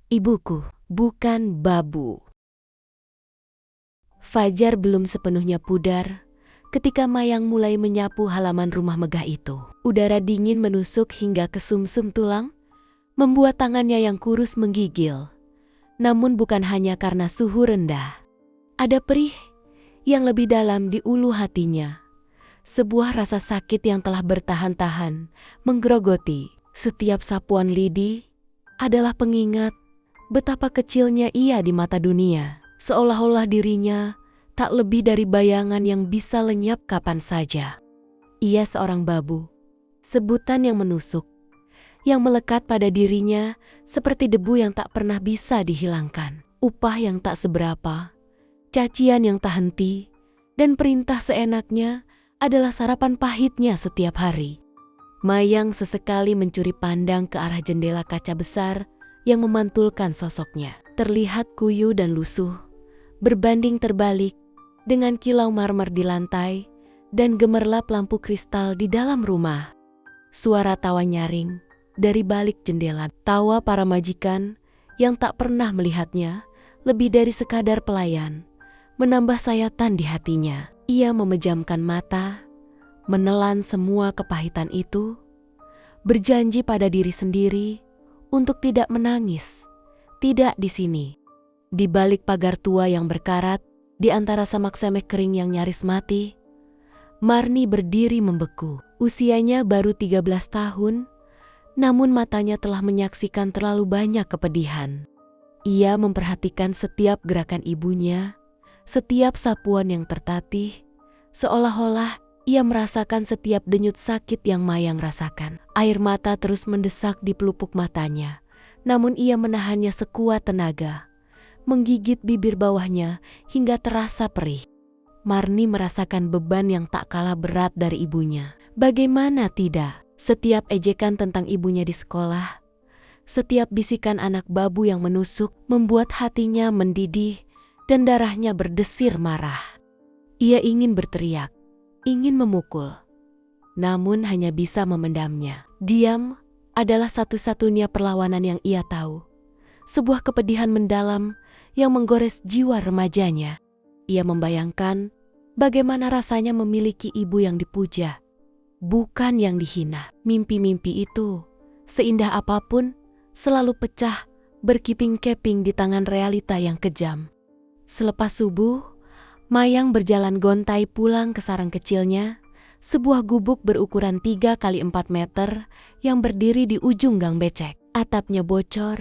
Ibuku, bukan babu. Fajar belum sepenuhnya pudar ketika Mayang mulai menyapu halaman rumah megah itu. Udara dingin menusuk hingga ke sumsum tulang, membuat tangannya yang kurus menggigil. Namun bukan hanya karena suhu rendah. Ada perih yang lebih dalam di ulu hatinya. Sebuah rasa sakit yang telah bertahan-tahan menggerogoti. Setiap sapuan lidi adalah pengingat betapa kecilnya ia di mata dunia. Seolah-olah dirinya tak lebih dari bayangan yang bisa lenyap kapan saja. Ia seorang babu, sebutan yang menusuk, yang melekat pada dirinya seperti debu yang tak pernah bisa dihilangkan. Upah yang tak seberapa, cacian yang tak henti, dan perintah seenaknya adalah sarapan pahitnya setiap hari. Mayang sesekali mencuri pandang ke arah jendela kaca besar yang memantulkan sosoknya. Terlihat kuyu dan lusuh, berbanding terbalik dengan kilau marmer di lantai dan gemerlap lampu kristal di dalam rumah. Suara tawa nyaring dari balik jendela, tawa para majikan yang tak pernah melihatnya lebih dari sekadar pelayan, menambah sayatan di hatinya. Ia memejamkan mata, menelan semua kepahitan itu, berjanji pada diri sendiri untuk tidak menangis, tidak di sini. Di balik pagar tua yang berkarat, di antara samak semek kering yang nyaris mati, Marni berdiri membeku. Usianya baru 13 tahun, namun matanya telah menyaksikan terlalu banyak kepedihan. Ia memperhatikan setiap gerakan ibunya, setiap sapuan yang tertatih, seolah-olah ia merasakan setiap denyut sakit yang Mayang rasakan. Air mata terus mendesak di pelupuk matanya, namun ia menahannya sekuat tenaga, menggigit bibir bawahnya hingga terasa perih. Marni merasakan beban yang tak kalah berat dari ibunya. Bagaimana tidak? Setiap ejekan tentang ibunya di sekolah, setiap bisikan anak babu yang menusuk membuat hatinya mendidih dan darahnya berdesir marah. Ia ingin berteriak, ingin memukul, namun hanya bisa memendamnya. Diam adalah satu-satunya perlawanan yang ia tahu. Sebuah kepedihan mendalam yang menggores jiwa remajanya. Ia membayangkan bagaimana rasanya memiliki ibu yang dipuja, bukan yang dihina. Mimpi-mimpi itu, seindah apapun, selalu pecah berkeping-keping di tangan realita yang kejam. Selepas subuh, Mayang berjalan gontai pulang ke sarang kecilnya, sebuah gubuk berukuran 3 kali 4 meter yang berdiri di ujung gang becek. Atapnya bocor,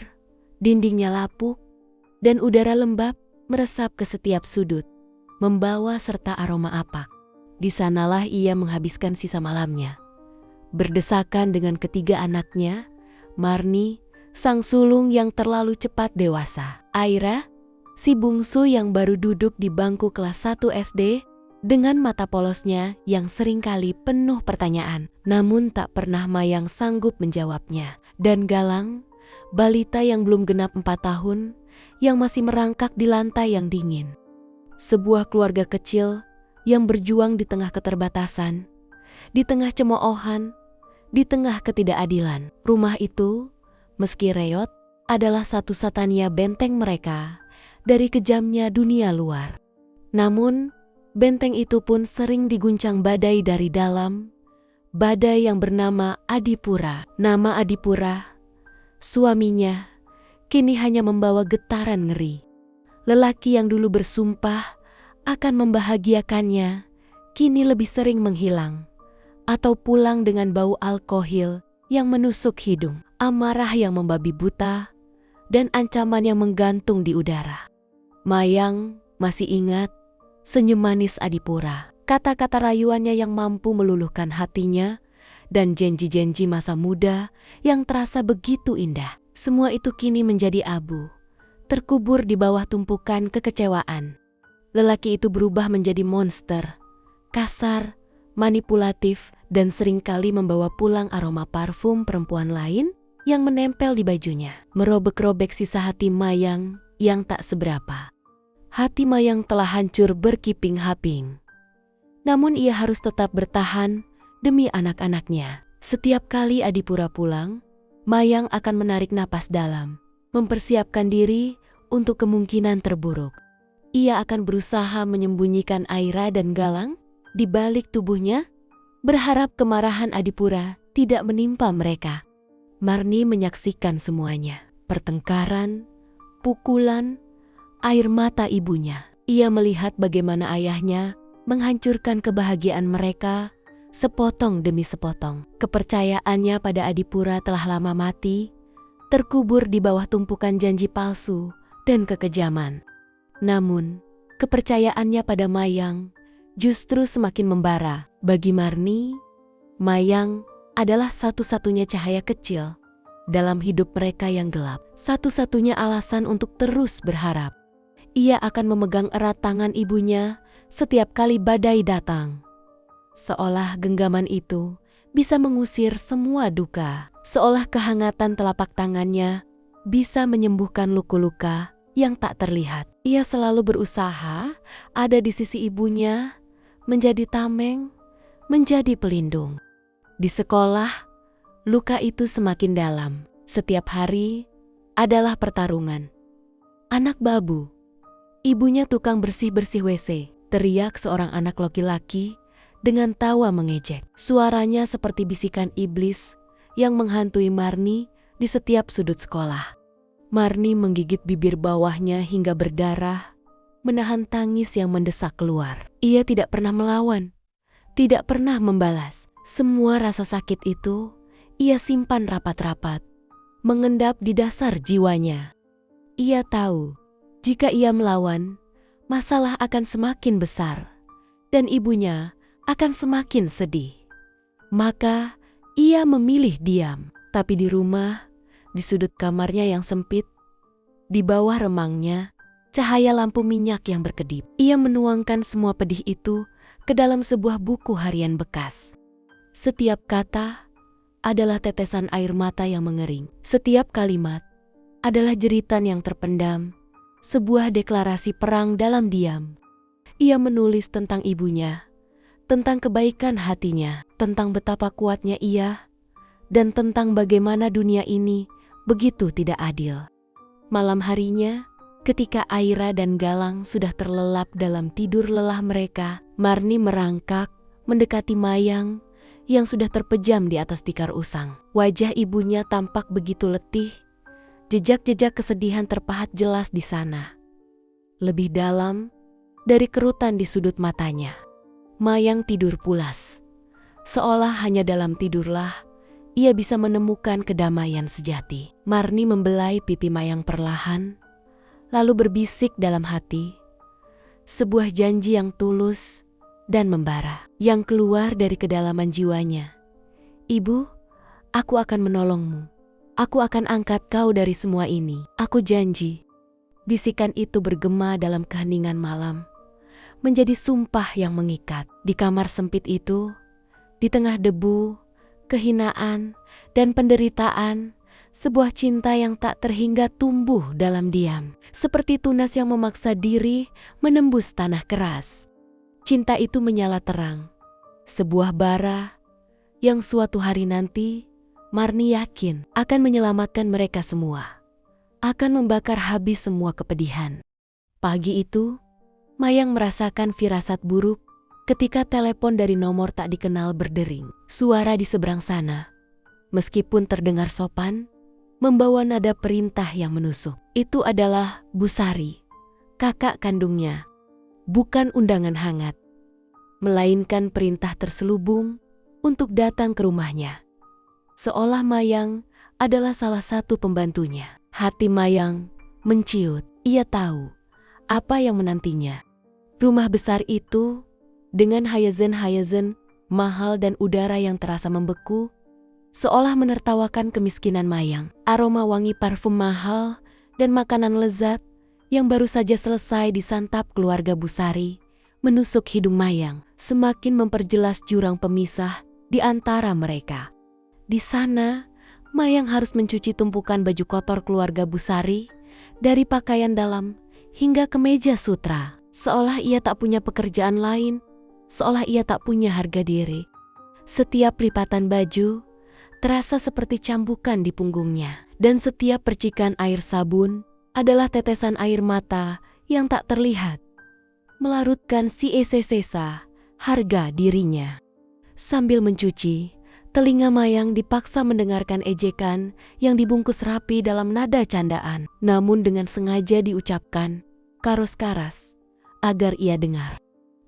dindingnya lapuk, dan udara lembab meresap ke setiap sudut, membawa serta aroma apak. Di sanalah ia menghabiskan sisa malamnya. Berdesakan dengan ketiga anaknya, Marni, sang sulung yang terlalu cepat dewasa, Aira, si bungsu yang baru duduk di bangku kelas 1 SD, dengan mata polosnya yang seringkali penuh pertanyaan, namun tak pernah Mayang sanggup menjawabnya. Dan Galang, balita yang belum genap 4 tahun, yang masih merangkak di lantai yang dingin. Sebuah keluarga kecil yang berjuang di tengah keterbatasan, di tengah cemoohan, di tengah ketidakadilan. Rumah itu, meski reot, adalah satu-satunya benteng mereka dari kejamnya dunia luar. Namun, benteng itu pun sering diguncang badai dari dalam, badai yang bernama Adipura. Nama Adipura, suaminya, kini hanya membawa getaran ngeri. Lelaki yang dulu bersumpah akan membahagiakannya, kini lebih sering menghilang, atau pulang dengan bau alkohol yang menusuk hidung, amarah yang membabi buta, dan ancaman yang menggantung di udara. Mayang masih ingat senyum manis Adipura, kata-kata rayuannya yang mampu meluluhkan hatinya, dan janji-janji masa muda yang terasa begitu indah. Semua itu kini menjadi abu, terkubur di bawah tumpukan kekecewaan. Lelaki itu berubah menjadi monster, kasar, manipulatif, dan seringkali membawa pulang aroma parfum perempuan lain yang menempel di bajunya, merobek-robek sisa hati Mayang yang tak seberapa. Hati Mayang telah hancur berkiping-haping. Namun ia harus tetap bertahan demi anak-anaknya. Setiap kali Adipura pulang, Mayang akan menarik napas dalam, mempersiapkan diri untuk kemungkinan terburuk. Ia akan berusaha menyembunyikan Aira dan Galang di balik tubuhnya, berharap kemarahan Adipura tidak menimpa mereka. Marni menyaksikan semuanya, pertengkaran, pukulan, air mata ibunya. Ia melihat bagaimana ayahnya menghancurkan kebahagiaan mereka sepotong demi sepotong. Kepercayaannya pada Adipura telah lama mati, terkubur di bawah tumpukan janji palsu dan kekejaman. Namun, kepercayaannya pada Mayang justru semakin membara. Bagi Marni, Mayang adalah satu-satunya cahaya kecil dalam hidup mereka yang gelap. Satu-satunya alasan untuk terus berharap. Ia akan memegang erat tangan ibunya setiap kali badai datang. Seolah genggaman itu bisa mengusir semua duka. Seolah kehangatan telapak tangannya bisa menyembuhkan luka-luka yang tak terlihat. Ia selalu berusaha ada di sisi ibunya, menjadi tameng, menjadi pelindung. Di sekolah, luka itu semakin dalam. Setiap hari adalah pertarungan. Anak babu. Ibunya tukang bersih-bersih WC. Teriak seorang anak laki-laki dengan tawa mengejek. Suaranya seperti bisikan iblis yang menghantui Marni di setiap sudut sekolah. Marni menggigit bibir bawahnya hingga berdarah, menahan tangis yang mendesak keluar. Ia tidak pernah melawan, tidak pernah membalas. Semua rasa sakit itu ia simpan rapat-rapat, mengendap di dasar jiwanya. Ia tahu, jika ia melawan, masalah akan semakin besar, dan ibunya akan semakin sedih. Maka ia memilih diam. Tapi di rumah, di sudut kamarnya yang sempit, di bawah remangnya, cahaya lampu minyak yang berkedip. Ia menuangkan semua pedih itu ke dalam sebuah buku harian bekas. Setiap kata adalah tetesan air mata yang mengering. Setiap kalimat adalah jeritan yang terpendam, sebuah deklarasi perang dalam diam. Ia menulis tentang ibunya, tentang kebaikan hatinya, tentang betapa kuatnya ia, dan tentang bagaimana dunia ini begitu tidak adil. Malam harinya, ketika Aira dan Galang sudah terlelap dalam tidur lelah mereka, Marni merangkak mendekati Mayang yang sudah terpejam di atas tikar usang. Wajah ibunya tampak begitu letih, jejak-jejak kesedihan terpahat jelas di sana. Lebih dalam dari kerutan di sudut matanya. Mayang tidur pulas. Seolah hanya dalam tidurlah ia bisa menemukan kedamaian sejati. Marni membelai pipi Mayang perlahan, lalu berbisik dalam hati, sebuah janji yang tulus dan membara, yang keluar dari kedalaman jiwanya. Ibu, aku akan menolongmu. Aku akan angkat kau dari semua ini. Aku janji. Bisikan itu bergema dalam keheningan malam, menjadi sumpah yang mengikat. Di kamar sempit itu, di tengah debu, kehinaan, dan penderitaan, sebuah cinta yang tak terhingga tumbuh dalam diam. Seperti tunas yang memaksa diri menembus tanah keras. Cinta itu menyala terang, sebuah bara yang suatu hari nanti Marni yakin akan menyelamatkan mereka semua, akan membakar habis semua kepedihan. Pagi itu, Mayang merasakan firasat buruk ketika telepon dari nomor tak dikenal berdering. Suara di seberang sana, meskipun terdengar sopan, membawa nada perintah yang menusuk. Itu adalah Bu Sari, kakak kandungnya. Bukan undangan hangat, melainkan perintah terselubung untuk datang ke rumahnya. Seolah Mayang adalah salah satu pembantunya. Hati Mayang menciut. Ia tahu apa yang menantinya. Rumah besar itu dengan hyazen-hyazen mahal dan udara yang terasa membeku, seolah menertawakan kemiskinan Mayang. Aroma wangi parfum mahal dan makanan lezat yang baru saja selesai disantap keluarga Bu Sari menusuk hidung Mayang, semakin memperjelas jurang pemisah di antara mereka. Di sana, Mayang harus mencuci tumpukan baju kotor keluarga Bu Sari, dari pakaian dalam hingga kemeja sutra. Seolah ia tak punya pekerjaan lain, seolah ia tak punya harga diri. Setiap lipatan baju terasa seperti cambukan di punggungnya. Dan setiap percikan air sabun adalah tetesan air mata yang tak terlihat, melarutkan si Sesa harga dirinya. Sambil mencuci, telinga Mayang dipaksa mendengarkan ejekan yang dibungkus rapi dalam nada candaan, namun dengan sengaja diucapkan karos-karas agar ia dengar.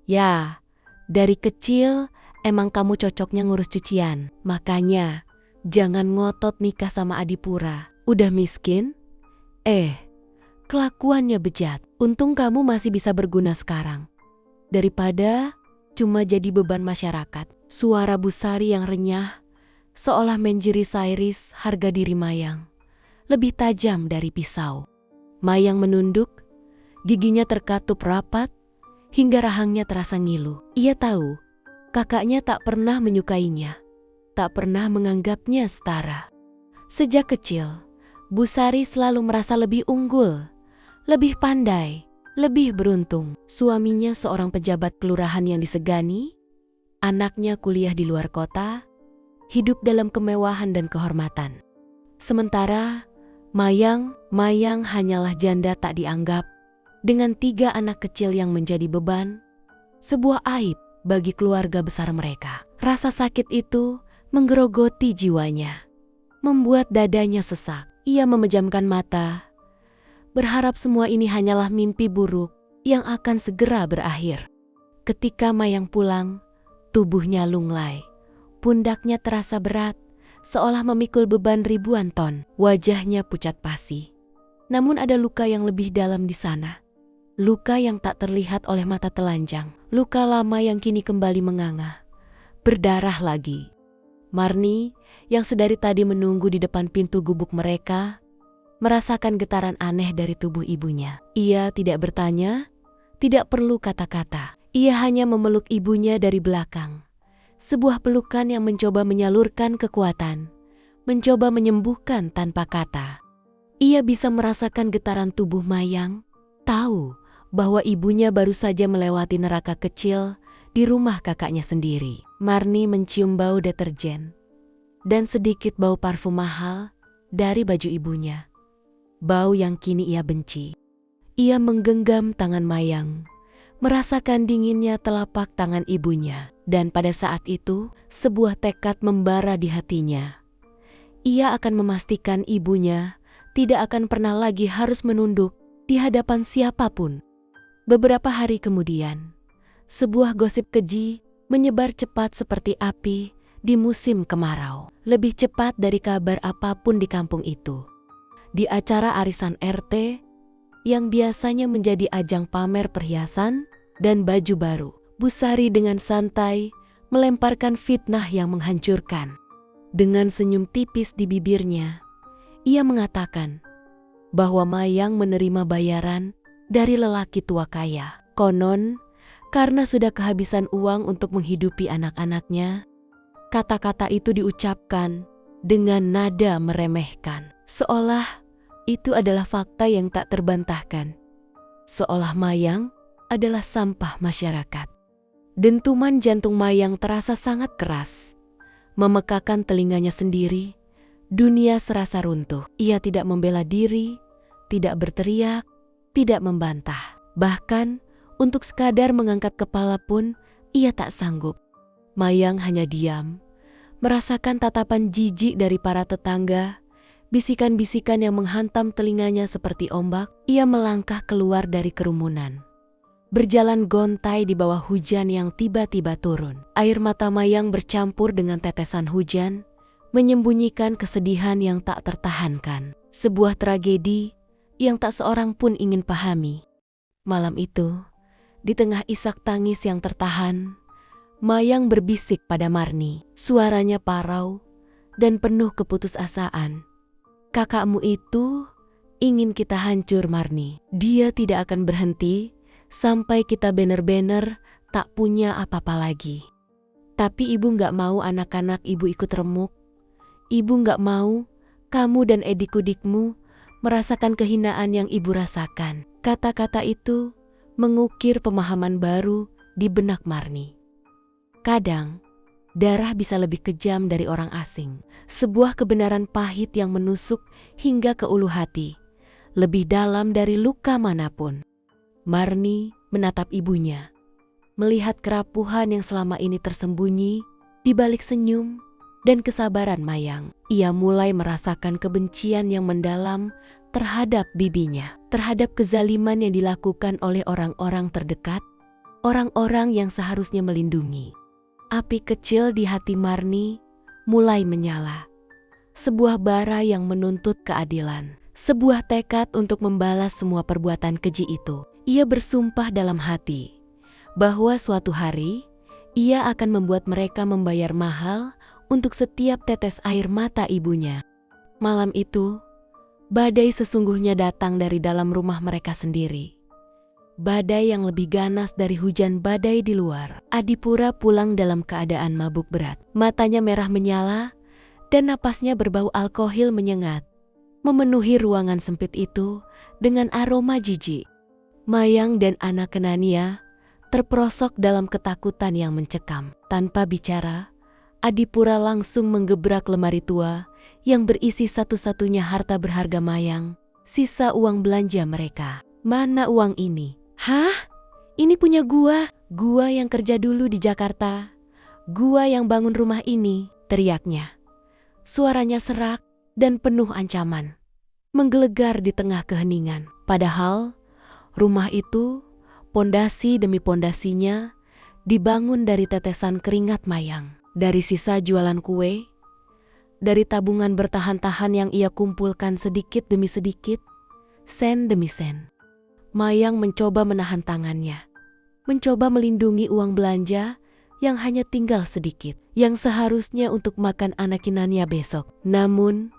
Ya, dari kecil emang kamu cocoknya ngurus cucian, makanya jangan ngotot nikah sama Adipura. Udah miskin? Kelakuannya bejat. Untung kamu masih bisa berguna sekarang, daripada cuma jadi beban masyarakat. Suara Bu Sari yang renyah seolah menjerit-iris harga diri Mayang, lebih tajam dari pisau. Mayang menunduk, giginya terkatup rapat hingga rahangnya terasa ngilu. Ia tahu kakaknya tak pernah menyukainya, tak pernah menganggapnya setara. Sejak kecil, Bu Sari selalu merasa lebih unggul, lebih pandai, lebih beruntung. Suaminya seorang pejabat kelurahan yang disegani, anaknya kuliah di luar kota, hidup dalam kemewahan dan kehormatan. Sementara Mayang hanyalah janda tak dianggap, dengan 3 anak kecil yang menjadi beban, sebuah aib bagi keluarga besar mereka. Rasa sakit itu menggerogoti jiwanya, membuat dadanya sesak. Ia memejamkan mata, berharap semua ini hanyalah mimpi buruk yang akan segera berakhir. Ketika Mayang pulang, tubuhnya lunglai, pundaknya terasa berat, seolah memikul beban ribuan ton. Wajahnya pucat pasi. Namun ada luka yang lebih dalam di sana. Luka yang tak terlihat oleh mata telanjang. Luka lama yang kini kembali menganga, berdarah lagi. Marni yang sedari tadi menunggu di depan pintu gubuk mereka, merasakan getaran aneh dari tubuh ibunya. Ia tidak bertanya, tidak perlu kata-kata. Ia hanya memeluk ibunya dari belakang. Sebuah pelukan yang mencoba menyalurkan kekuatan, mencoba menyembuhkan tanpa kata. Ia bisa merasakan getaran tubuh Mayang, tahu bahwa ibunya baru saja melewati neraka kecil di rumah kakaknya sendiri. Marni mencium bau deterjen dan sedikit bau parfum mahal dari baju ibunya. Bau yang kini ia benci. Ia menggenggam tangan Mayang, merasakan dinginnya telapak tangan ibunya. Dan pada saat itu, sebuah tekad membara di hatinya. Ia akan memastikan ibunya tidak akan pernah lagi harus menunduk di hadapan siapapun. Beberapa hari kemudian, sebuah gosip keji menyebar cepat seperti api di musim kemarau. Lebih cepat dari kabar apapun di kampung itu. Di acara arisan RT, yang biasanya menjadi ajang pamer perhiasan dan baju baru, Bu Sari dengan santai melemparkan fitnah yang menghancurkan. Dengan senyum tipis di bibirnya, ia mengatakan bahwa Mayang menerima bayaran dari lelaki tua kaya. Konon, karena sudah kehabisan uang untuk menghidupi anak-anaknya, kata-kata itu diucapkan dengan nada meremehkan. Seolah itu adalah fakta yang tak terbantahkan. Seolah Mayang adalah sampah masyarakat. Dentuman jantung Mayang terasa sangat keras, memekakan telinganya sendiri. Dunia serasa runtuh. Ia tidak membela diri, tidak berteriak, tidak membantah. Bahkan untuk sekadar mengangkat kepala pun ia tak sanggup. Mayang hanya diam, merasakan tatapan jijik dari para tetangga, bisikan-bisikan yang menghantam telinganya seperti ombak. Ia melangkah keluar dari kerumunan, berjalan gontai di bawah hujan yang tiba-tiba turun. Air mata Mayang bercampur dengan tetesan hujan, menyembunyikan kesedihan yang tak tertahankan. Sebuah tragedi yang tak seorang pun ingin pahami. Malam itu, di tengah isak tangis yang tertahan, Mayang berbisik pada Marni. Suaranya parau dan penuh keputusasaan. Kakakmu itu ingin kita hancur, Marni. Dia tidak akan berhenti sampai kita bener-bener tak punya apa-apa lagi. Tapi ibu gak mau anak-anak ibu ikut remuk. Ibu gak mau kamu dan edik-udikmu merasakan kehinaan yang ibu rasakan. Kata-kata itu mengukir pemahaman baru di benak Marni. Kadang, darah bisa lebih kejam dari orang asing. Sebuah kebenaran pahit yang menusuk hingga ke ulu hati, lebih dalam dari luka manapun. Marni menatap ibunya, melihat kerapuhan yang selama ini tersembunyi di balik senyum dan kesabaran Mayang. Ia mulai merasakan kebencian yang mendalam terhadap bibinya, terhadap kezaliman yang dilakukan oleh orang-orang terdekat, orang-orang yang seharusnya melindungi. Api kecil di hati Marni mulai menyala. Sebuah bara yang menuntut keadilan, sebuah tekad untuk membalas semua perbuatan keji itu. Ia bersumpah dalam hati bahwa suatu hari ia akan membuat mereka membayar mahal untuk setiap tetes air mata ibunya. Malam itu, badai sesungguhnya datang dari dalam rumah mereka sendiri. Badai yang lebih ganas dari hujan badai di luar. Adipura pulang dalam keadaan mabuk berat. Matanya merah menyala dan napasnya berbau alkohol menyengat, memenuhi ruangan sempit itu dengan aroma jijik. Mayang dan anak Kenania terperosok dalam ketakutan yang mencekam. Tanpa bicara, Adipura langsung menggebrak lemari tua yang berisi satu-satunya harta berharga Mayang, sisa uang belanja mereka. Mana uang ini? Hah? Ini punya gua. Gua yang kerja dulu di Jakarta. Gua yang bangun rumah ini, teriaknya. Suaranya serak dan penuh ancaman, menggelegar di tengah keheningan. Padahal, rumah itu, pondasi demi pondasinya, dibangun dari tetesan keringat Mayang. Dari sisa jualan kue, dari tabungan bertahan-tahan yang ia kumpulkan sedikit demi sedikit, sen demi sen. Mayang mencoba menahan tangannya, mencoba melindungi uang belanja yang hanya tinggal sedikit, yang seharusnya untuk makan anak Kinania besok. Namun,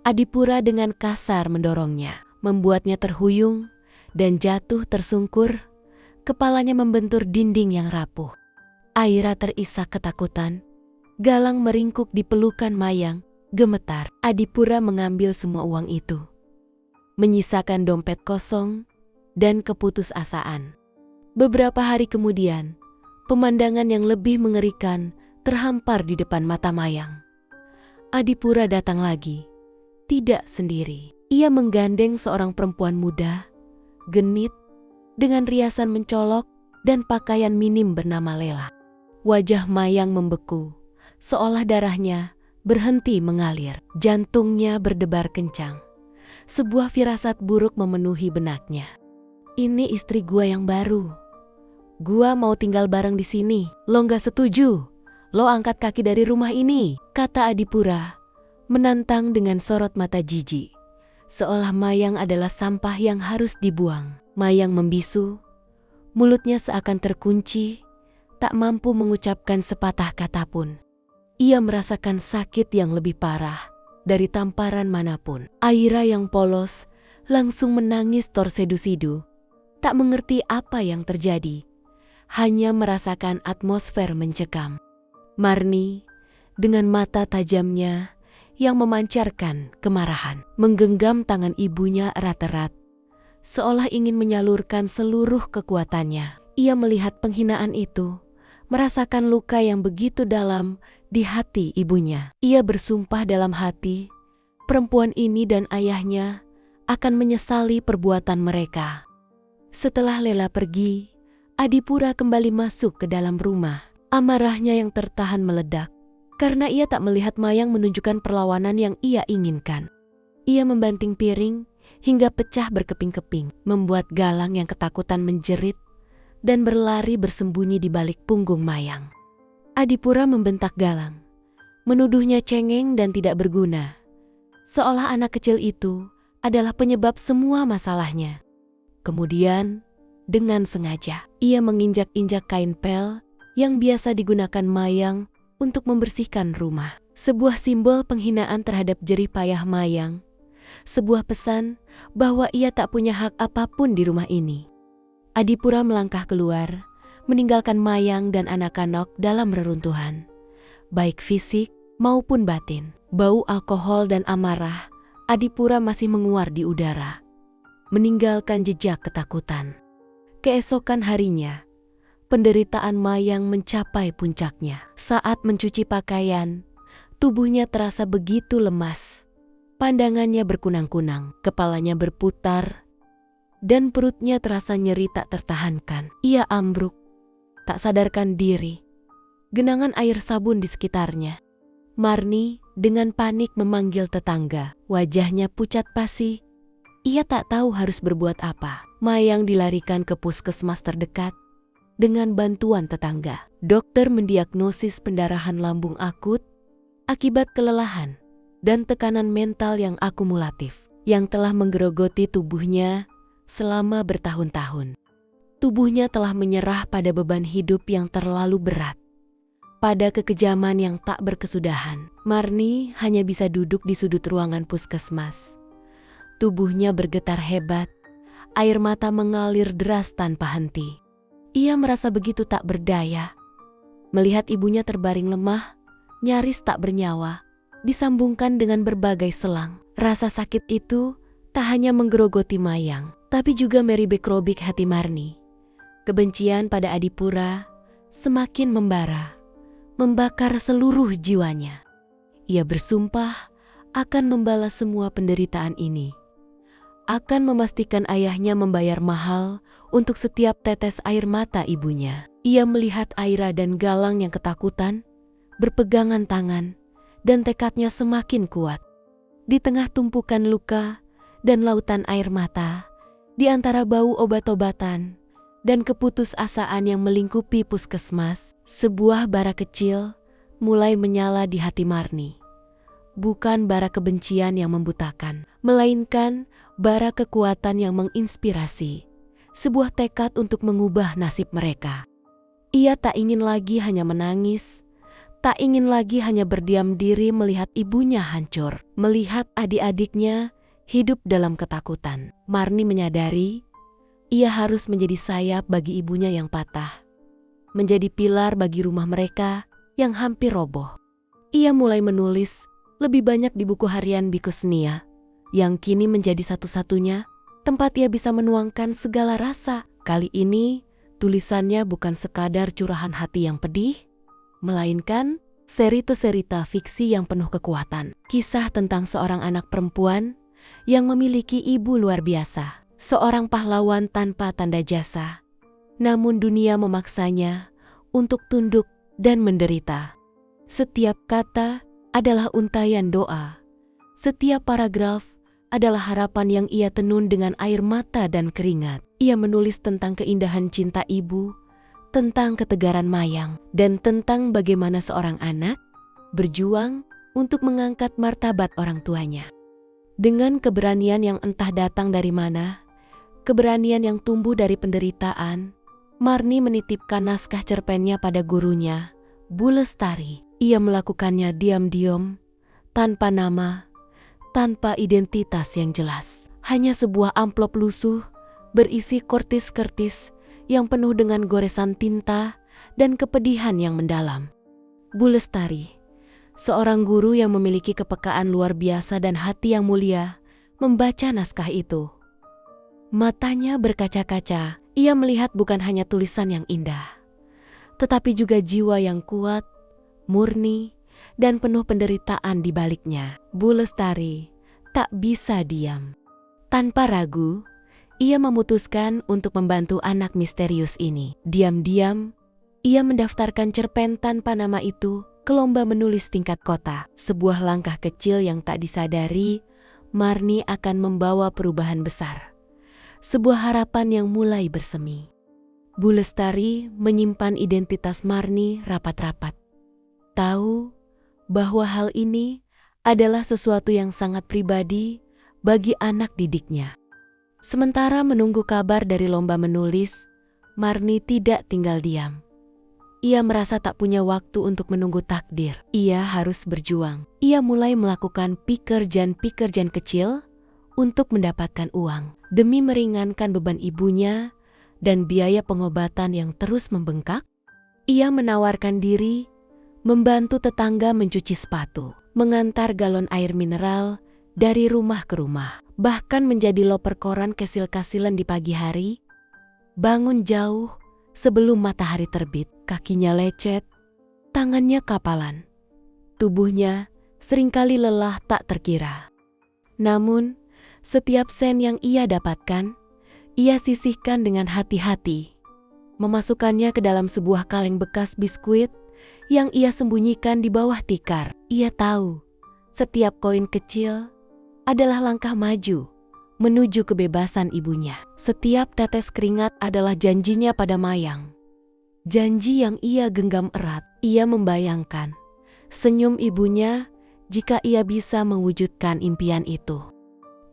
Adipura dengan kasar mendorongnya, membuatnya terhuyung dan jatuh tersungkur, kepalanya membentur dinding yang rapuh. Aira terisak ketakutan, Galang meringkuk di pelukan Mayang, gemetar. Adipura mengambil semua uang itu, menyisakan dompet kosong dan keputusasaan. Beberapa hari kemudian, pemandangan yang lebih mengerikan terhampar di depan mata Mayang. Adipura datang lagi, tidak sendiri. Ia menggandeng seorang perempuan muda, genit, dengan riasan mencolok dan pakaian minim bernama Lela. Wajah Mayang membeku, seolah darahnya berhenti mengalir. Jantungnya berdebar kencang. Sebuah firasat buruk memenuhi benaknya. Ini istri gua yang baru. Gua mau tinggal bareng di sini. Lo nggak setuju? Lo angkat kaki dari rumah ini, kata Adipura, menantang dengan sorot mata jijik, seolah Mayang adalah sampah yang harus dibuang. Mayang membisu, mulutnya seakan terkunci, tak mampu mengucapkan sepatah kata pun. Ia merasakan sakit yang lebih parah dari tamparan manapun. Aira yang polos langsung menangis torsedu-sidu, tak mengerti apa yang terjadi, hanya merasakan atmosfer mencekam. Marni dengan mata tajamnya yang memancarkan kemarahan, menggenggam tangan ibunya erat-erat, seolah ingin menyalurkan seluruh kekuatannya. Ia melihat penghinaan itu, merasakan luka yang begitu dalam di hati ibunya. Ia bersumpah dalam hati, perempuan ini dan ayahnya akan menyesali perbuatan mereka. Setelah Lela pergi, Adipura kembali masuk ke dalam rumah. Amarahnya yang tertahan meledak, karena ia tak melihat Mayang menunjukkan perlawanan yang ia inginkan. Ia membanting piring hingga pecah berkeping-keping, membuat Galang yang ketakutan menjerit dan berlari bersembunyi di balik punggung Mayang. Adipura membentak Galang, menuduhnya cengeng dan tidak berguna, seolah anak kecil itu adalah penyebab semua masalahnya. Kemudian, dengan sengaja, ia menginjak-injak kain pel yang biasa digunakan Mayang untuk membersihkan rumah. Sebuah simbol penghinaan terhadap jerih payah Mayang. Sebuah pesan bahwa ia tak punya hak apapun di rumah ini. Adipura melangkah keluar, meninggalkan Mayang dan anak-anak dalam reruntuhan, baik fisik maupun batin. Bau alkohol dan amarah Adipura masih menguar di udara, meninggalkan jejak ketakutan. Keesokan harinya, penderitaan Mayang mencapai puncaknya. Saat mencuci pakaian, tubuhnya terasa begitu lemas. Pandangannya berkunang-kunang, kepalanya berputar, dan perutnya terasa nyeri tak tertahankan. Ia ambruk, tak sadarkan diri. Genangan air sabun di sekitarnya. Marni dengan panik memanggil tetangga. Wajahnya pucat pasi. Ia tak tahu harus berbuat apa. Mayang dilarikan ke puskesmas terdekat dengan bantuan tetangga. Dokter mendiagnosis pendarahan lambung akut akibat kelelahan dan tekanan mental yang akumulatif yang telah menggerogoti tubuhnya selama bertahun-tahun. Tubuhnya telah menyerah pada beban hidup yang terlalu berat, pada kekejaman yang tak berkesudahan. Marni hanya bisa duduk di sudut ruangan puskesmas. Tubuhnya bergetar hebat, air mata mengalir deras tanpa henti. Ia merasa begitu tak berdaya. Melihat ibunya terbaring lemah, nyaris tak bernyawa, disambungkan dengan berbagai selang. Rasa sakit itu tak hanya menggerogoti Mayang, tapi juga meribek-robek hati Marni. Kebencian pada Adipura semakin membara, membakar seluruh jiwanya. Ia bersumpah akan membalas semua penderitaan ini, akan memastikan ayahnya membayar mahal untuk setiap tetes air mata ibunya. Ia melihat Aira dan Galang yang ketakutan, berpegangan tangan, dan tekadnya semakin kuat. Di tengah tumpukan luka dan lautan air mata, di antara bau obat-obatan dan keputusasaan yang melingkupi puskesmas, sebuah bara kecil mulai menyala di hati Marni. Bukan bara kebencian yang membutakan, melainkan bara kekuatan yang menginspirasi, sebuah tekad untuk mengubah nasib mereka. Ia tak ingin lagi hanya menangis, tak ingin lagi hanya berdiam diri melihat ibunya hancur, melihat adik-adiknya hidup dalam ketakutan. Marni menyadari ia harus menjadi sayap bagi ibunya yang patah, menjadi pilar bagi rumah mereka yang hampir roboh. Ia mulai menulis lebih banyak di buku harian Bikusnia, yang kini menjadi satu-satunya tempat ia bisa menuangkan segala rasa. Kali ini, tulisannya bukan sekadar curahan hati yang pedih, melainkan cerita-cerita fiksi yang penuh kekuatan. Kisah tentang seorang anak perempuan yang memiliki ibu luar biasa, seorang pahlawan tanpa tanda jasa. Namun dunia memaksanya untuk tunduk dan menderita. Setiap kata adalah untayan doa. Setiap paragraf adalah harapan yang ia tenun dengan air mata dan keringat. Ia menulis tentang keindahan cinta ibu, tentang ketegaran Mayang, dan tentang bagaimana seorang anak berjuang untuk mengangkat martabat orang tuanya. Dengan keberanian yang entah datang dari mana, keberanian yang tumbuh dari penderitaan, Marni menitipkan naskah cerpennya pada gurunya, Bu Lestari. Ia melakukannya diam-diam, tanpa nama, tanpa identitas yang jelas. Hanya sebuah amplop lusuh berisi kertis-kertis yang penuh dengan goresan tinta dan kepedihan yang mendalam. Bu Lestari, seorang guru yang memiliki kepekaan luar biasa dan hati yang mulia, membaca naskah itu. Matanya berkaca-kaca, ia melihat bukan hanya tulisan yang indah, tetapi juga jiwa yang kuat, murni, dan penuh penderitaan di baliknya. Bu Lestari tak bisa diam. Tanpa ragu, ia memutuskan untuk membantu anak misterius ini. Diam-diam, ia mendaftarkan cerpen tanpa nama itu ke lomba menulis tingkat kota. Sebuah langkah kecil yang tak disadari, Marni akan membawa perubahan besar. Sebuah harapan yang mulai bersemi. Bu Lestari menyimpan identitas Marni rapat-rapat. Tahu bahwa hal ini adalah sesuatu yang sangat pribadi bagi anak didiknya. Sementara menunggu kabar dari lomba menulis, Marni tidak tinggal diam. Ia merasa tak punya waktu untuk menunggu takdir. Ia harus berjuang. Ia mulai melakukan pekerjaan-pekerjaan kecil untuk mendapatkan uang, demi meringankan beban ibunya dan biaya pengobatan yang terus membengkak. Ia menawarkan diri, membantu tetangga mencuci sepatu, mengantar galon air mineral dari rumah ke rumah, bahkan menjadi loper koran kesil-kasilan di pagi hari, bangun jauh Sebelum matahari terbit, kakinya lecet, tangannya kapalan. Tubuhnya seringkali lelah tak terkira. Namun, setiap sen yang ia dapatkan, ia sisihkan dengan hati-hati. Memasukkannya ke dalam sebuah kaleng bekas biskuit yang ia sembunyikan di bawah tikar. Ia tahu, setiap koin kecil adalah langkah maju menuju kebebasan ibunya. Setiap tetes keringat adalah janjinya pada Mayang. Janji yang ia genggam erat. Ia membayangkan senyum ibunya jika ia bisa mewujudkan impian itu.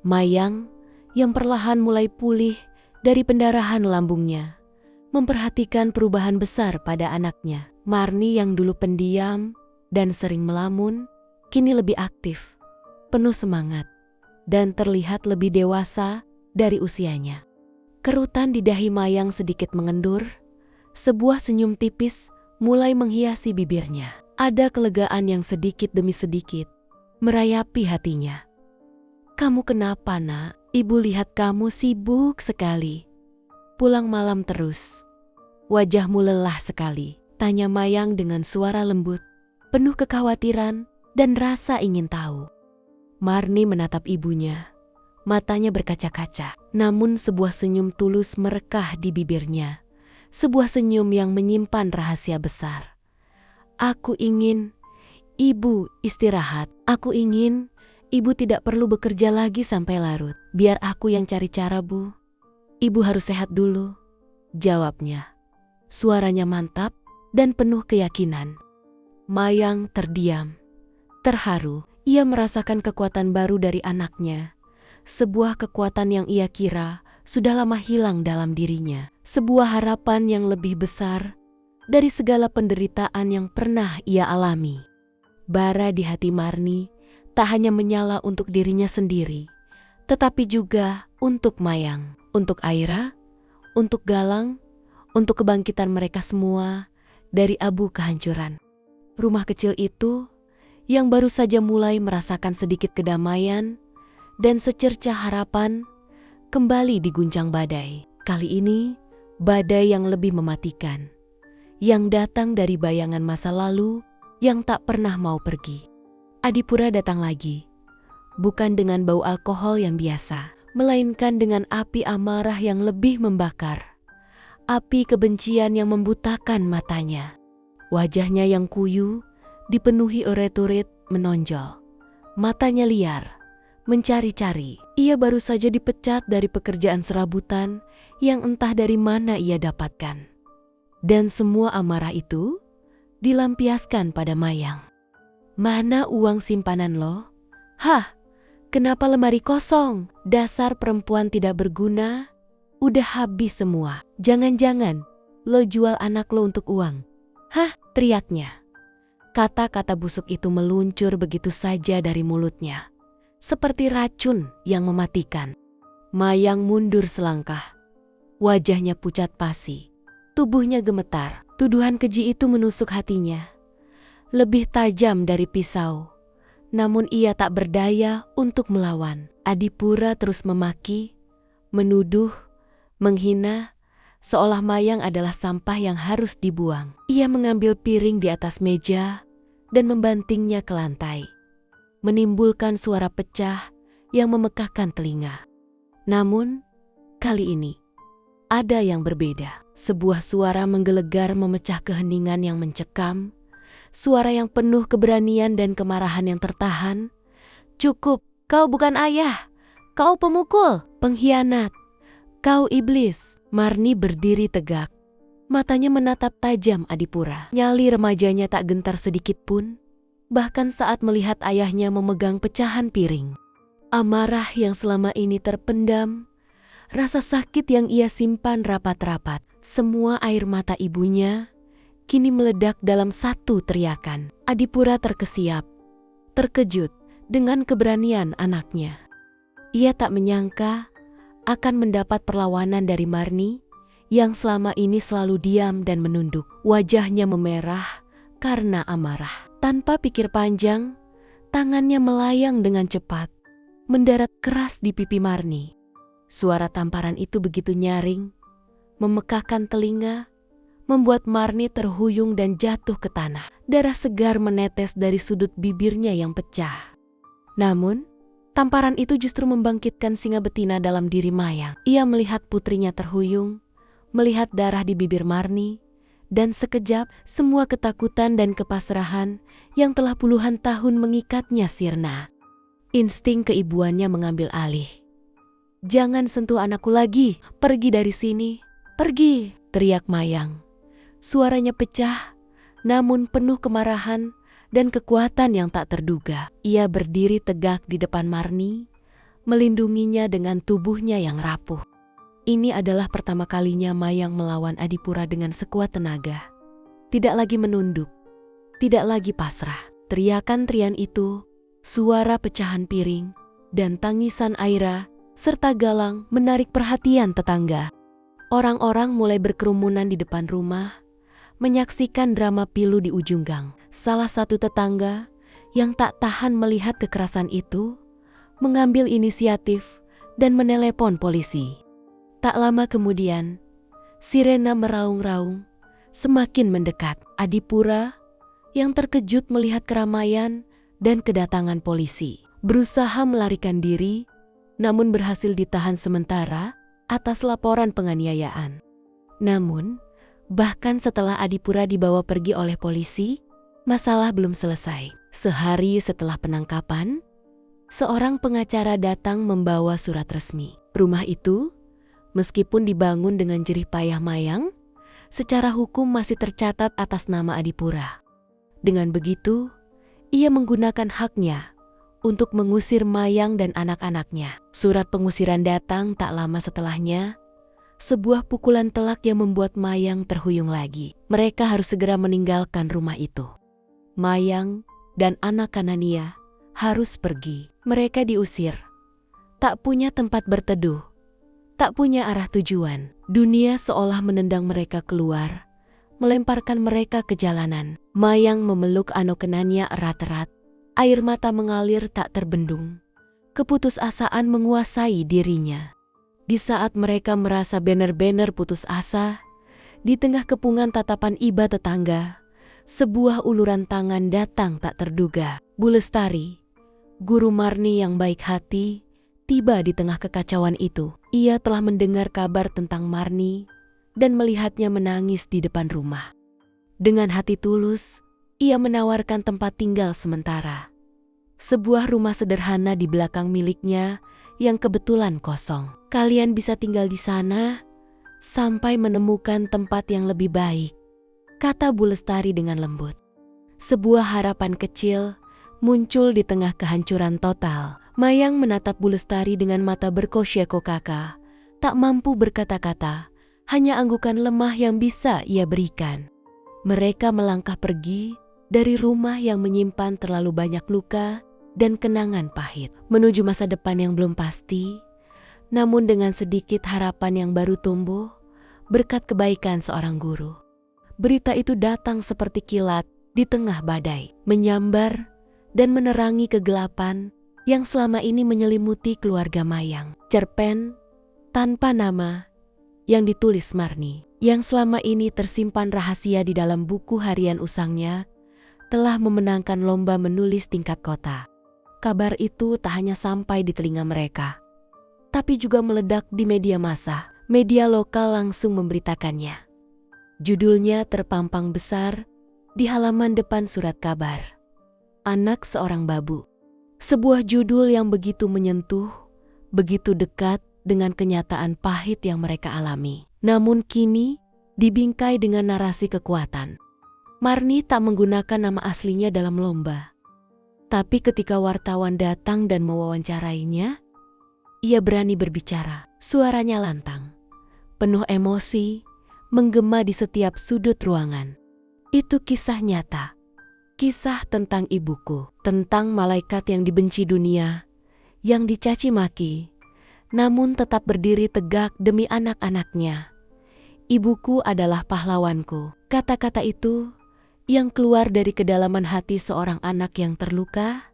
Mayang yang perlahan mulai pulih dari pendarahan lambungnya, memperhatikan perubahan besar pada anaknya. Marni yang dulu pendiam dan sering melamun, kini lebih aktif, penuh semangat, dan terlihat lebih dewasa dari usianya. Kerutan di dahi Mayang sedikit mengendur, sebuah senyum tipis mulai menghiasi bibirnya. Ada kelegaan yang sedikit demi sedikit merayapi hatinya. "Kamu kenapa, Nak? Ibu lihat kamu sibuk sekali. Pulang malam terus. Wajahmu lelah sekali," tanya Mayang dengan suara lembut, penuh kekhawatiran dan rasa ingin tahu. Marni menatap ibunya. Matanya berkaca-kaca, namun sebuah senyum tulus merekah di bibirnya. Sebuah senyum yang menyimpan rahasia besar. "Aku ingin ibu istirahat. Aku ingin ibu tidak perlu bekerja lagi sampai larut. Biar aku yang cari cara, Bu. Ibu harus sehat dulu," jawabnya. Suaranya mantap dan penuh keyakinan. Mayang terdiam, terharu. Ia merasakan kekuatan baru dari anaknya. Sebuah kekuatan yang ia kira sudah lama hilang dalam dirinya. Sebuah harapan yang lebih besar dari segala penderitaan yang pernah ia alami. Bara di hati Marni tak hanya menyala untuk dirinya sendiri, tetapi juga untuk Mayang, untuk Aira, untuk Galang, untuk kebangkitan mereka semua dari abu kehancuran. Rumah kecil itu yang baru saja mulai merasakan sedikit kedamaian dan secercah harapan kembali diguncang badai. Kali ini, badai yang lebih mematikan, yang datang dari bayangan masa lalu yang tak pernah mau pergi. Adipura datang lagi, bukan dengan bau alkohol yang biasa, melainkan dengan api amarah yang lebih membakar. Api kebencian yang membutakan matanya. Wajahnya yang kuyu dipenuhi uret-uret menonjol. Matanya liar, mencari-cari. Ia baru saja dipecat dari pekerjaan serabutan yang entah dari mana ia dapatkan. Dan semua amarah itu dilampiaskan pada Mayang. "Mana uang simpanan lo? Hah, kenapa lemari kosong? Dasar perempuan tidak berguna. Udah habis semua. Jangan-jangan lo jual anak lo untuk uang." "Hah?" teriaknya. Kata-kata busuk itu meluncur begitu saja dari mulutnya, seperti racun yang mematikan. Mayang mundur selangkah. Wajahnya pucat pasi, tubuhnya gemetar. Tuduhan keji itu menusuk hatinya, lebih tajam dari pisau. Namun ia tak berdaya untuk melawan. Adipura terus memaki, menuduh, menghina, seolah Mayang adalah sampah yang harus dibuang. Ia mengambil piring di atas meja dan membantingnya ke lantai, menimbulkan suara pecah yang memekakkan telinga. Namun, kali ini ada yang berbeda. Sebuah suara menggelegar memecah keheningan yang mencekam, suara yang penuh keberanian dan kemarahan yang tertahan. "Cukup, kau bukan ayah, kau pemukul, pengkhianat, kau iblis." Marni berdiri tegak. Matanya menatap tajam Adipura. Nyali remajanya tak gentar sedikit pun, bahkan saat melihat ayahnya memegang pecahan piring. Amarah yang selama ini terpendam, rasa sakit yang ia simpan rapat-rapat, semua air mata ibunya kini meledak dalam satu teriakan. Adipura terkesiap, terkejut dengan keberanian anaknya. Ia tak menyangka akan mendapat perlawanan dari Marni yang selama ini selalu diam dan menunduk. Wajahnya memerah karena amarah. Tanpa pikir panjang, tangannya melayang dengan cepat, mendarat keras di pipi Marni. Suara tamparan itu begitu nyaring, memekakkan telinga membuat Marni terhuyung dan jatuh ke tanah. Darah segar menetes dari sudut bibirnya yang pecah. Namun, tamparan itu justru membangkitkan singa betina dalam diri Mayang. Ia melihat putrinya terhuyung, melihat darah di bibir Marni, dan sekejap semua ketakutan dan kepasrahan yang telah puluhan tahun mengikatnya sirna. Insting keibuannya mengambil alih. "Jangan sentuh anakku lagi, pergi dari sini, pergi!" teriak Mayang. Suaranya pecah, namun penuh kemarahan dan kekuatan yang tak terduga. Ia berdiri tegak di depan Marni, melindunginya dengan tubuhnya yang rapuh. Ini adalah pertama kalinya Mayang melawan Adipura dengan sekuat tenaga. Tidak lagi menunduk, tidak lagi pasrah. Teriakan-terian itu, suara pecahan piring, dan tangisan Aira, serta Galang menarik perhatian tetangga. Orang-orang mulai berkerumunan di depan rumah, menyaksikan drama pilu di ujung gang. Salah satu tetangga yang tak tahan melihat kekerasan itu mengambil inisiatif dan menelepon polisi. Tak lama kemudian, sirena meraung-raung semakin mendekat. Adipura yang terkejut melihat keramaian dan kedatangan polisi berusaha melarikan diri, namun berhasil ditahan sementara atas laporan penganiayaan. Namun, bahkan setelah Adipura dibawa pergi oleh polisi, masalah belum selesai. Sehari setelah penangkapan, seorang pengacara datang membawa surat resmi. Rumah itu, meskipun dibangun dengan jerih payah Mayang, secara hukum masih tercatat atas nama Adipura. Dengan begitu, ia menggunakan haknya untuk mengusir Mayang dan anak-anaknya. Surat pengusiran datang tak lama setelahnya. Sebuah pukulan telak yang membuat Mayang terhuyung lagi. Mereka harus segera meninggalkan rumah itu. Mayang dan anak Kanania harus pergi. Mereka diusir. Tak punya tempat berteduh. Tak punya arah tujuan. Dunia seolah menendang mereka keluar, melemparkan mereka ke jalanan. Mayang memeluk anak Kanania erat-erat. Air mata mengalir tak terbendung. Keputusasaan menguasai dirinya. Di saat mereka merasa benar-benar putus asa, di tengah kepungan tatapan iba tetangga, sebuah uluran tangan datang tak terduga. Bu Lestari, guru Marni yang baik hati, tiba di tengah kekacauan itu. Ia telah mendengar kabar tentang Marni dan melihatnya menangis di depan rumah. Dengan hati tulus, ia menawarkan tempat tinggal sementara. Sebuah rumah sederhana di belakang miliknya yang kebetulan kosong. Kalian bisa tinggal di sana sampai menemukan tempat yang lebih baik, kata Bu Lestari dengan lembut. Sebuah harapan kecil muncul di tengah kehancuran total. Mayang menatap Bu Lestari dengan mata berkosyek-kokaka, tak mampu berkata-kata, hanya anggukan lemah yang bisa ia berikan. Mereka melangkah pergi dari rumah yang menyimpan terlalu banyak luka dan kenangan pahit, menuju masa depan yang belum pasti, namun dengan sedikit harapan yang baru tumbuh berkat kebaikan seorang guru. Berita itu datang seperti kilat di tengah badai, menyambar dan menerangi kegelapan yang selama ini menyelimuti keluarga Mayang. Cerpen tanpa nama yang ditulis Marni, yang selama ini tersimpan rahasia di dalam buku harian usangnya, telah memenangkan lomba menulis tingkat kota. Kabar itu tak hanya sampai di telinga mereka, tapi juga meledak di media massa. Media lokal langsung memberitakannya. Judulnya terpampang besar di halaman depan surat kabar. Anak Seorang Babu. Sebuah judul yang begitu menyentuh, begitu dekat dengan kenyataan pahit yang mereka alami. Namun kini dibingkai dengan narasi kekuatan. Marni tak menggunakan nama aslinya dalam lomba. Tapi ketika wartawan datang dan mewawancarainya, ia berani berbicara. Suaranya lantang, penuh emosi, menggema di setiap sudut ruangan. Itu kisah nyata. Kisah tentang ibuku, tentang malaikat yang dibenci dunia, yang dicaci maki, namun tetap berdiri tegak demi anak-anaknya. Ibuku adalah pahlawanku. Kata-kata itu yang keluar dari kedalaman hati seorang anak yang terluka,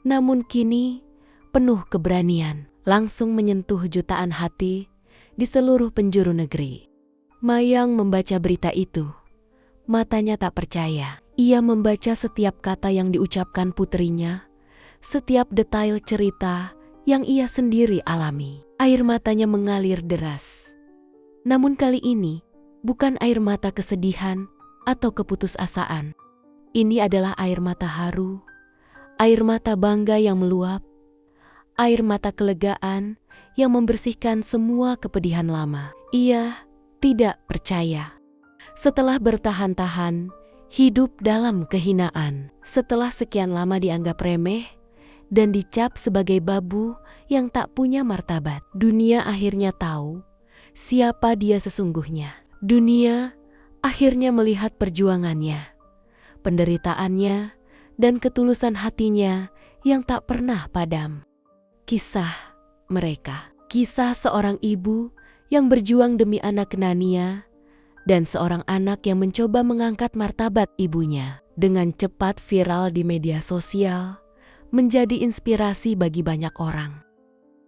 namun kini penuh keberanian, langsung menyentuh jutaan hati di seluruh penjuru negeri. Mayang membaca berita itu. Matanya tak percaya. Ia membaca setiap kata yang diucapkan puterinya, setiap detail cerita yang ia sendiri alami. Air matanya mengalir deras. Namun kali ini, bukan air mata kesedihan atau keputusasaan. Ini adalah air mata haru, air mata bangga yang meluap, air mata kelegaan yang membersihkan semua kepedihan lama. Ia tidak percaya. Setelah bertahan-tahan, hidup dalam kehinaan. Setelah sekian lama dianggap remeh dan dicap sebagai babu yang tak punya martabat, dunia akhirnya tahu siapa dia sesungguhnya. Dunia akhirnya melihat perjuangannya, penderitaannya, dan ketulusan hatinya yang tak pernah padam. Kisah mereka, kisah seorang ibu yang berjuang demi anak Knania dan seorang anak yang mencoba mengangkat martabat ibunya. Dengan cepat viral di media sosial, menjadi inspirasi bagi banyak orang.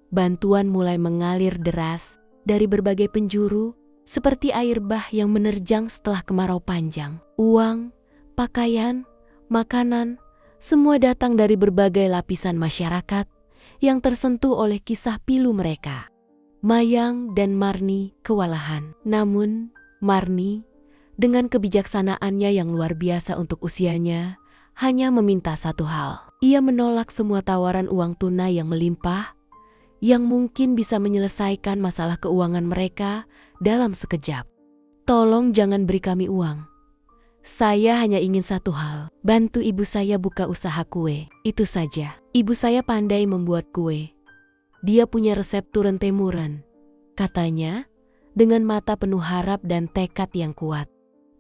Bantuan mulai mengalir deras dari berbagai penjuru, seperti air bah yang menerjang setelah kemarau panjang. Uang, pakaian, makanan, semua datang dari berbagai lapisan masyarakat yang tersentuh oleh kisah pilu mereka. Mayang dan Marni kewalahan. Namun, Marni, dengan kebijaksanaannya yang luar biasa untuk usianya, hanya meminta satu hal. Ia menolak semua tawaran uang tunai yang melimpah, yang mungkin bisa menyelesaikan masalah keuangan mereka dalam sekejap. Tolong jangan beri kami uang. Saya hanya ingin satu hal, bantu ibu saya buka usaha kue. Itu saja. Ibu saya pandai membuat kue. Dia punya resep turun temuran, katanya, dengan mata penuh harap dan tekad yang kuat.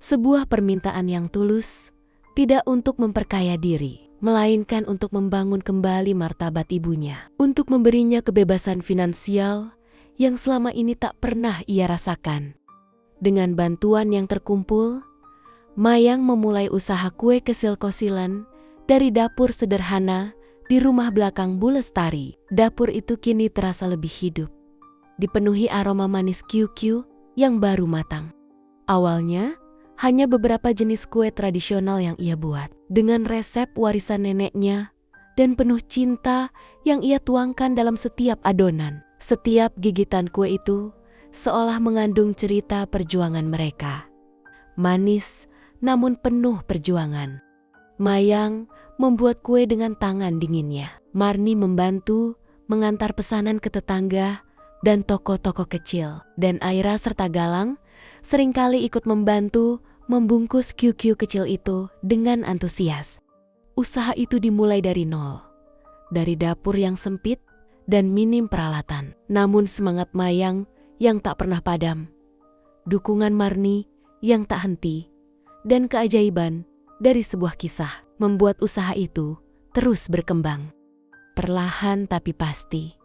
Sebuah permintaan yang tulus, tidak untuk memperkaya diri, melainkan untuk membangun kembali martabat ibunya, untuk memberinya kebebasan finansial yang selama ini tak pernah ia rasakan. Dengan bantuan yang terkumpul, Mayang memulai usaha kue kesil-kosilan dari dapur sederhana di rumah belakang Bu Lestari. Dapur itu kini terasa lebih hidup, dipenuhi aroma manis QQ yang baru matang. Awalnya, hanya beberapa jenis kue tradisional yang ia buat, dengan resep warisan neneknya dan penuh cinta yang ia tuangkan dalam setiap adonan. Setiap gigitan kue itu seolah mengandung cerita perjuangan mereka. Manis, namun penuh perjuangan. Mayang membuat kue dengan tangan dinginnya. Marni membantu mengantar pesanan ke tetangga dan toko-toko kecil. Dan Aira serta Galang seringkali ikut membantu membungkus QQ kecil itu dengan antusias. Usaha itu dimulai dari nol, dari dapur yang sempit dan minim peralatan. Namun semangat Mayang yang tak pernah padam, dukungan Marni yang tak henti, dan keajaiban dari sebuah kisah membuat usaha itu terus berkembang. Perlahan tapi pasti,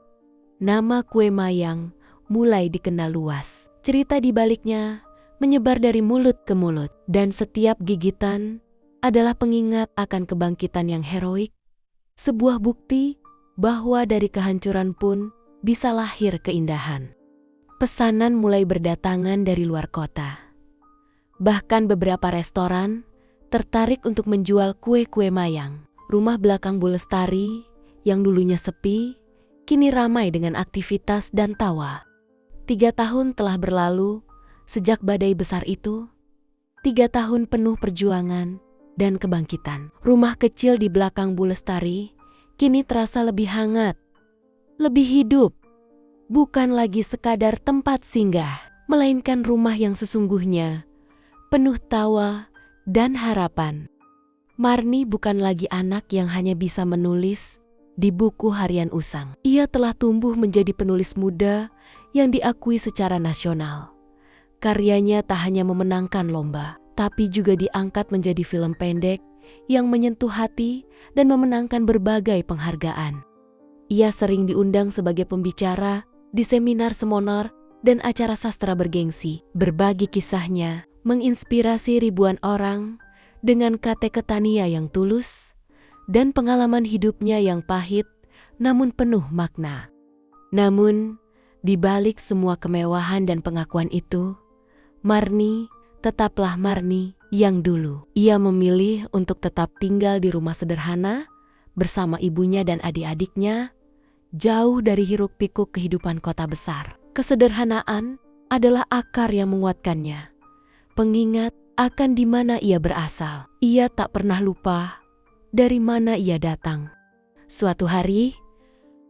nama kue Mayang mulai dikenal luas. Cerita di baliknya menyebar dari mulut ke mulut, dan setiap gigitan adalah pengingat akan kebangkitan yang heroik, sebuah bukti bahwa dari kehancuran pun bisa lahir keindahan. Pesanan mulai berdatangan dari luar kota. Bahkan beberapa restoran tertarik untuk menjual kue-kue Mayang. Rumah belakang Bu Lestari yang dulunya sepi, kini ramai dengan aktivitas dan tawa. 3 tahun telah berlalu sejak badai besar itu. 3 tahun penuh perjuangan dan kebangkitan. Rumah kecil di belakang Bu Lestari kini terasa lebih hangat, lebih hidup. Bukan lagi sekadar tempat singgah, melainkan rumah yang sesungguhnya, penuh tawa dan harapan. Marni bukan lagi anak yang hanya bisa menulis di buku harian usang. Ia telah tumbuh menjadi penulis muda yang diakui secara nasional. Karyanya tak hanya memenangkan lomba, tapi juga diangkat menjadi film pendek yang menyentuh hati dan memenangkan berbagai penghargaan. Ia sering diundang sebagai pembicara di seminar semonar dan acara sastra bergengsi. Berbagi kisahnya menginspirasi ribuan orang dengan kata Tania yang tulus dan pengalaman hidupnya yang pahit namun penuh makna. Namun, di balik semua kemewahan dan pengakuan itu, Marni tetaplah Marni yang dulu. Ia memilih untuk tetap tinggal di rumah sederhana bersama ibunya dan adik-adiknya, jauh dari hiruk-pikuk kehidupan kota besar. Kesederhanaan adalah akar yang menguatkannya, pengingat akan di mana ia berasal. Ia tak pernah lupa dari mana ia datang. Suatu hari,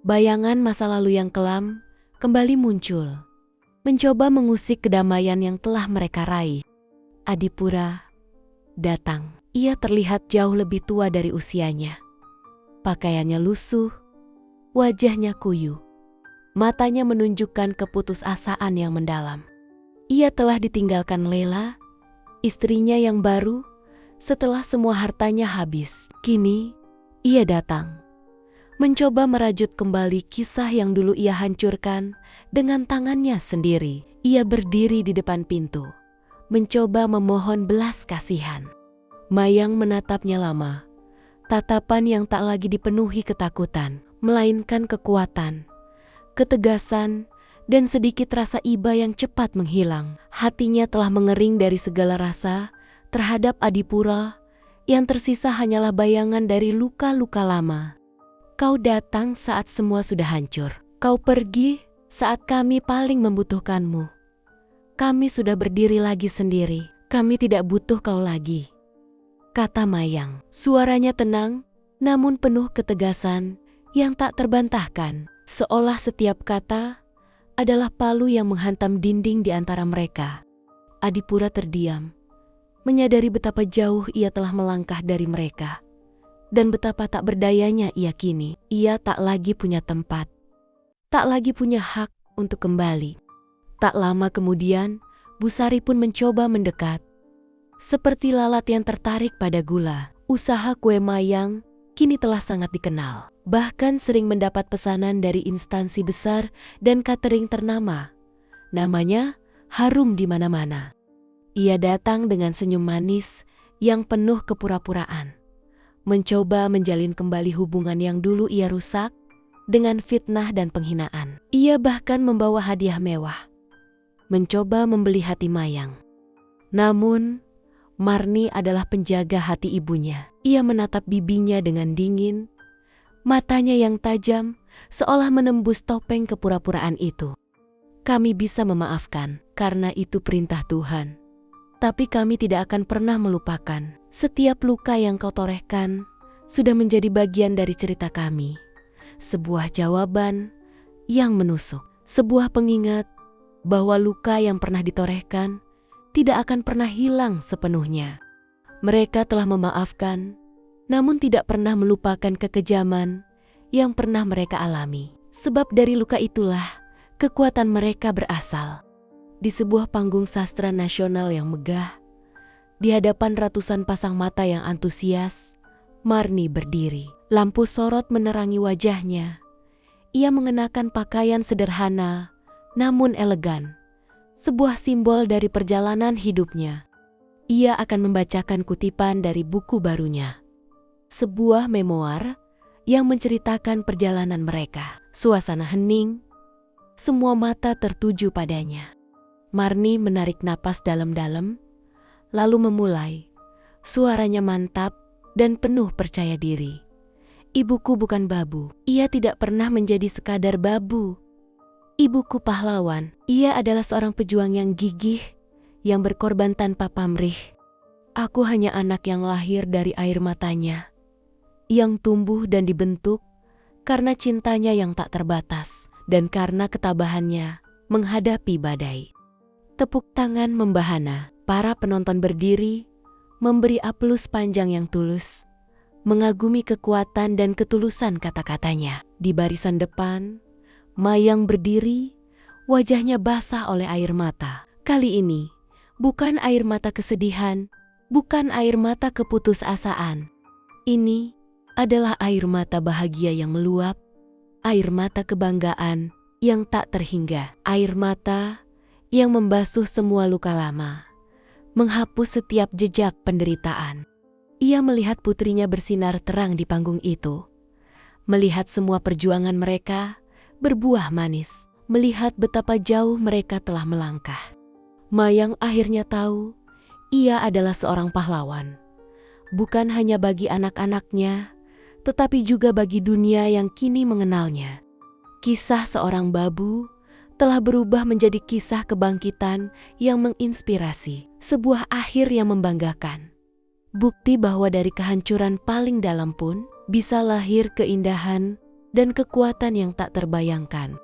bayangan masa lalu yang kelam kembali muncul, mencoba mengusik kedamaian yang telah mereka raih. Adipura datang. Ia terlihat jauh lebih tua dari usianya. Pakaiannya lusuh, wajahnya kuyu. Matanya menunjukkan keputusasaan yang mendalam. Ia telah ditinggalkan Lela, istrinya yang baru, setelah semua hartanya habis. Kini, ia datang, mencoba merajut kembali kisah yang dulu ia hancurkan dengan tangannya sendiri. Ia berdiri di depan pintu, mencoba memohon belas kasihan. Mayang menatapnya lama, tatapan yang tak lagi dipenuhi ketakutan, melainkan kekuatan, ketegasan, dan sedikit rasa iba yang cepat menghilang. Hatinya telah mengering dari segala rasa terhadap Adipura, yang tersisa hanyalah bayangan dari luka-luka lama. Kau datang saat semua sudah hancur. Kau pergi saat kami paling membutuhkanmu. Kami sudah berdiri lagi sendiri. Kami tidak butuh kau lagi, kata Mayang. Suaranya tenang, namun penuh ketegasan yang tak terbantahkan. Seolah setiap kata adalah palu yang menghantam dinding di antara mereka. Adipura terdiam, menyadari betapa jauh ia telah melangkah dari mereka. Dan betapa tak berdayanya ia kini. Ia tak lagi punya tempat, tak lagi punya hak untuk kembali. Tak lama kemudian, Busari pun mencoba mendekat. Seperti lalat yang tertarik pada gula, usaha kue Mayang kini telah sangat dikenal. Bahkan sering mendapat pesanan dari instansi besar dan catering ternama. Namanya harum di mana-mana. Ia datang dengan senyum manis yang penuh kepura-puraan, mencoba menjalin kembali hubungan yang dulu ia rusak dengan fitnah dan penghinaan. Ia bahkan membawa hadiah mewah, mencoba membeli hati Mayang. Namun, Marni adalah penjaga hati ibunya. Ia menatap bibinya dengan dingin, matanya yang tajam seolah menembus topeng kepura-puraan itu. Kami bisa memaafkan karena itu perintah Tuhan. Tapi kami tidak akan pernah melupakan. Setiap luka yang kau torehkan sudah menjadi bagian dari cerita kami. Sebuah jawaban yang menusuk, sebuah pengingat bahwa luka yang pernah ditorehkan tidak akan pernah hilang sepenuhnya. Mereka telah memaafkan, namun tidak pernah melupakan kekejaman yang pernah mereka alami. Sebab dari luka itulah kekuatan mereka berasal. Di sebuah panggung sastra nasional yang megah, di hadapan ratusan pasang mata yang antusias, Marni berdiri. Lampu sorot menerangi wajahnya. Ia mengenakan pakaian sederhana, namun elegan. Sebuah simbol dari perjalanan hidupnya. Ia akan membacakan kutipan dari buku barunya. Sebuah memoir yang menceritakan perjalanan mereka. Suasana hening, semua mata tertuju padanya. Marni menarik napas dalam-dalam, lalu memulai. Suaranya mantap dan penuh percaya diri. Ibuku bukan babu. Ia tidak pernah menjadi sekadar babu. Ibuku pahlawan. Ia adalah seorang pejuang yang gigih, yang berkorban tanpa pamrih. Aku hanya anak yang lahir dari air matanya, yang tumbuh dan dibentuk karena cintanya yang tak terbatas dan karena ketabahannya menghadapi badai. Tepuk tangan membahana. Para penonton berdiri, memberi aplaus panjang yang tulus, mengagumi kekuatan dan ketulusan kata-katanya. Di barisan depan, Mayang berdiri, wajahnya basah oleh air mata. Kali ini, bukan air mata kesedihan, bukan air mata keputusasaan. Ini adalah air mata bahagia yang meluap, air mata kebanggaan yang tak terhingga, air mata yang membasuh semua luka lama, menghapus setiap jejak penderitaan. Ia melihat putrinya bersinar terang di panggung itu, melihat semua perjuangan mereka berbuah manis, melihat betapa jauh mereka telah melangkah. Mayang akhirnya tahu ia adalah seorang pahlawan. Bukan hanya bagi anak-anaknya, tetapi juga bagi dunia yang kini mengenalnya. Kisah seorang babu telah berubah menjadi kisah kebangkitan yang menginspirasi, sebuah akhir yang membanggakan. Bukti bahwa dari kehancuran paling dalam pun bisa lahir keindahan dan kekuatan yang tak terbayangkan.